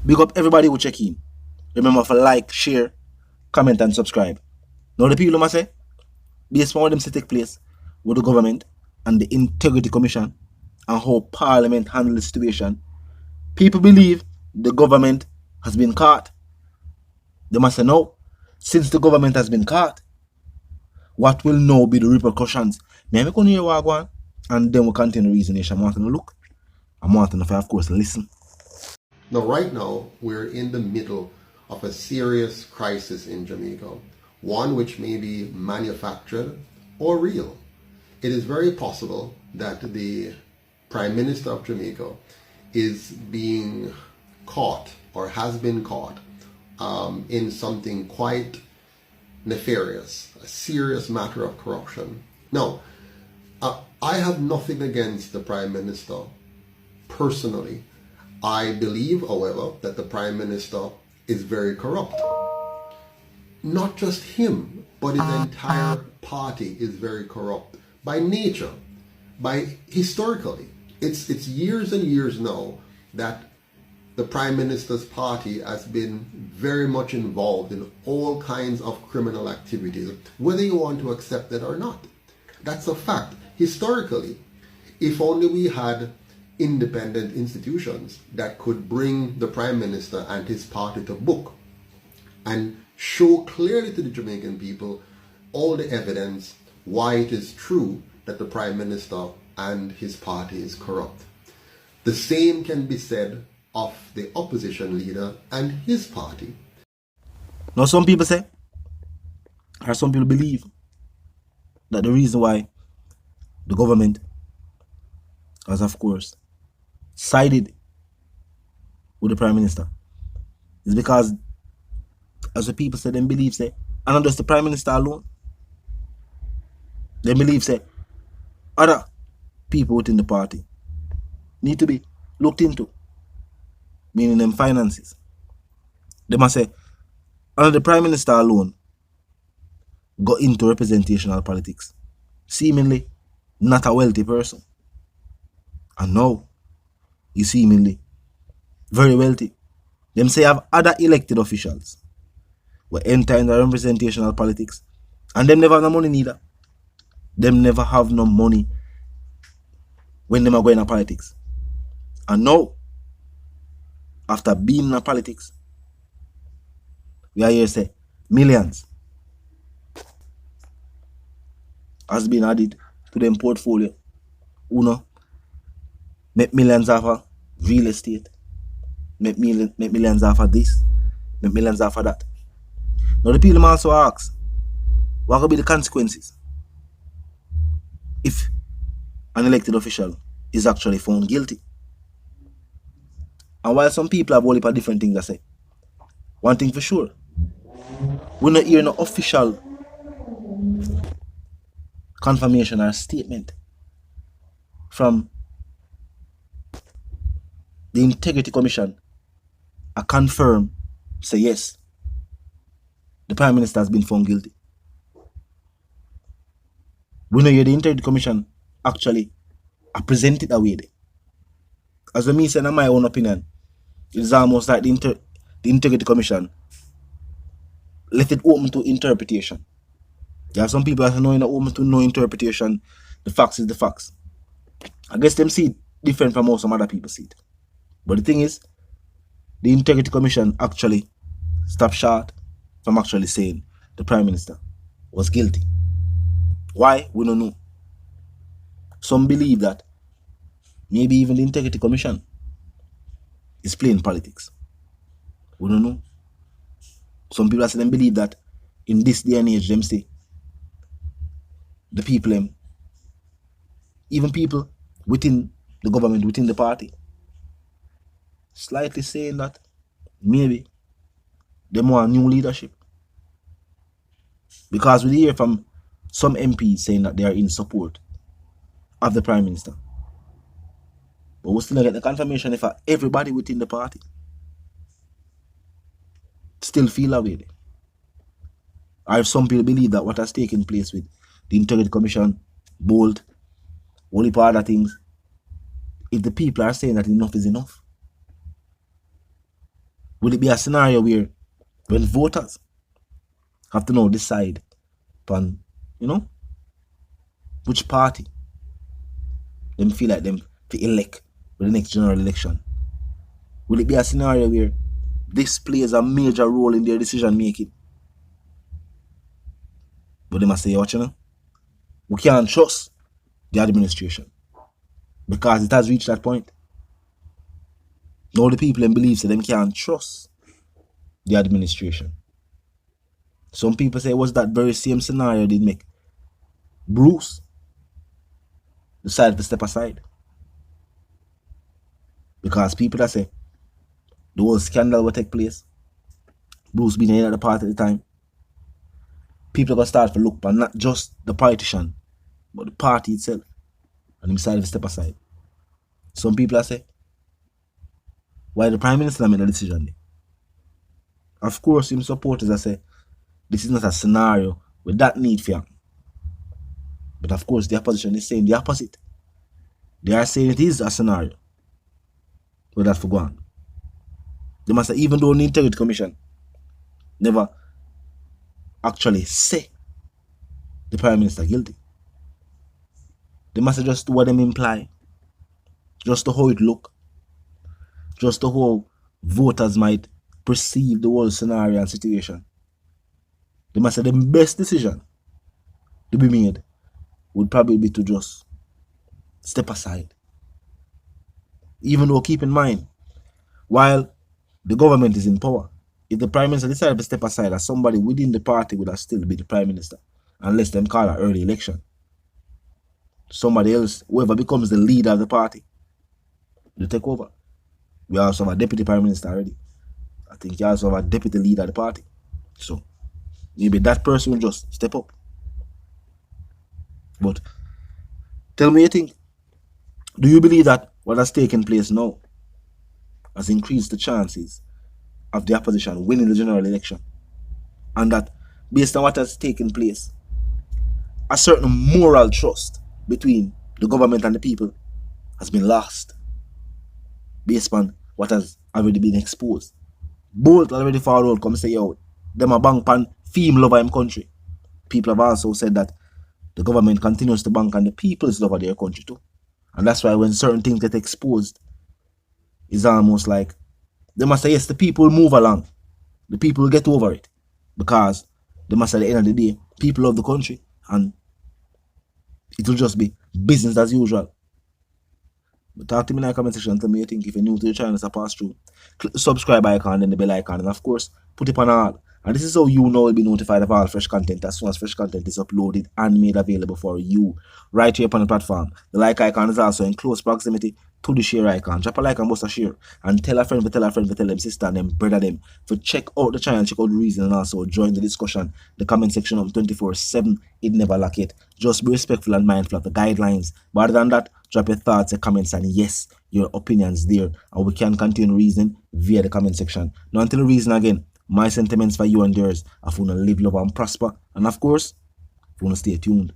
Big up everybody who check in. Remember to like, share, comment, and subscribe. Now the people must say, based on what them say take place with the government and the Integrity Commission and how Parliament handle the situation, people believe the government has been caught. They must say no. Since the government has been caught, what will now be the repercussions? May I come here, Wagwan, and then we'll continue reasonation. I want to look. I want to, of course, listen. Now, right now, we're in the middle of a serious crisis in Jamaica, one which may be manufactured or real. It is very possible that the Prime Minister of Jamaica is being caught or has been caught in something quite nefarious, a serious matter of corruption. Now, I have nothing against the Prime Minister personally. I believe, however, that the Prime Minister is very corrupt. Not just him, but his entire party is very corrupt by nature, by historically. It's years and years now that the Prime Minister's party has been very much involved in all kinds of criminal activities, whether you want to accept it or not. That's a fact. Historically, if only we had independent institutions that could bring the Prime Minister and his party to book and show clearly to the Jamaican people all the evidence why it is true that the Prime Minister and his party is corrupt. The same can be said of the opposition leader and his party. Now some people say, or some people believe, that the reason why the government has, of course, sided with the Prime Minister is because, as the people say, them believe, say, and not just the Prime Minister alone, they believe, say, other people within the party need to be looked into, meaning them finances. They must say, under the Prime Minister alone got into representational politics, seemingly not a wealthy person, and now he's seemingly very wealthy. Them say have other elected officials who enter in the representational politics, and them never have no money neither. Them never have no money when them are going to politics. And now, after being in politics, we are here to say millions has been added to them portfolio. Uno, make millions off of real estate, make millions off of this, make millions off of that. Now the people also ask, what will be the consequences if an elected official is actually found guilty? And while some people have all of different things to say, one thing for sure, we not hear no official confirmation or statement from the Integrity Commission a confirm, say yes, the Prime Minister has been found guilty. We know the Integrity Commission actually presented away there. As I mean, in my own opinion, it's almost like the Integrity Commission let it open to interpretation. There are some people that know open to no interpretation. The facts is the facts. I guess them see it different from how some other people see it. But the thing is, the Integrity Commission actually stopped short from actually saying the Prime Minister was guilty. Why? We don't know. Some believe that maybe even the Integrity Commission is playing politics. We don't know. Some people say them believe that in this day and age, them say the people, even people within the government, within the party, slightly saying that maybe they want new leadership. Because we hear from some MPs saying that they are in support of the Prime Minister. But we still don't get the confirmation if everybody within the party still feel away there. Or if some people believe that what has taken place with the Integrity Commission, Bolt, only part of things, if the people are saying that enough is enough, Will it be a scenario where when voters have to now decide upon, which party them feel like them to elect for the next general election? Will it be a scenario where this plays a major role in their decision making? But they must say, we can't trust the administration because it has reached that point. Now the people in believe that them can't trust the administration. Some people say it was that very same scenario did make Bruce decide to step aside. Because people that say the whole scandal will take place, Bruce being in at the party at the time, people are going to start to look for not just the politician, but the party itself. And he decided to step aside. Some people say, why the Prime Minister made a decision? Of course, him supporters say, this is not a scenario with that need for him. But of course, the opposition is saying the opposite. They are saying it is a scenario with that for going. They must say, even though the Integrity Commission never actually say the Prime Minister guilty, they must just do what them imply, just to how it look, just to how voters might perceive the whole scenario and situation. They must say the best decision to be made would probably be to just step aside. Even though, keep in mind, while the government is in power, if the Prime Minister decided to step aside, as somebody within the party would have still be the Prime Minister, unless them call an early election. Somebody else, whoever becomes the leader of the party, will take over. We also have a deputy Prime Minister already. I think you also have a deputy leader of the party. So maybe that person will just step up. But tell me you think, do you believe that what has taken place now has increased the chances of the opposition winning the general election? And that based on what has taken place, a certain moral trust between the government and the people has been lost based on what has already been exposed. Both already forward come say, yo, them a bank pan theme love of country. People have also said that the government continues to bank on the people's love of their country too. And that's why when certain things get exposed, it's almost like they must say, yes, the people will move along. The people will get over it. Because they must, at the end of the day, people love the country and it will just be business as usual. But talk to me in the comment section and tell me you think. If you're new to the channel, so pass through. Click the subscribe icon and the bell icon, and of course, put it on all. And this is how you know will be notified of all fresh content as soon as fresh content is uploaded and made available for you right here upon the platform. The like icon is also in close proximity to the share icon. Drop a like and bust a share. And tell a friend to tell a friend to tell them sister and them brother them to check out the channel, check out the reason, and also join the discussion. The comment section of 24/7. It never lack it. Just be respectful and mindful of the guidelines. But other than that, drop your thoughts and comments, and yes, your opinions there, and we can continue reasoning via the comment section. Now until the reason again, my sentiments for you and yours, I want to live, love and prosper, and of course, I want to stay tuned.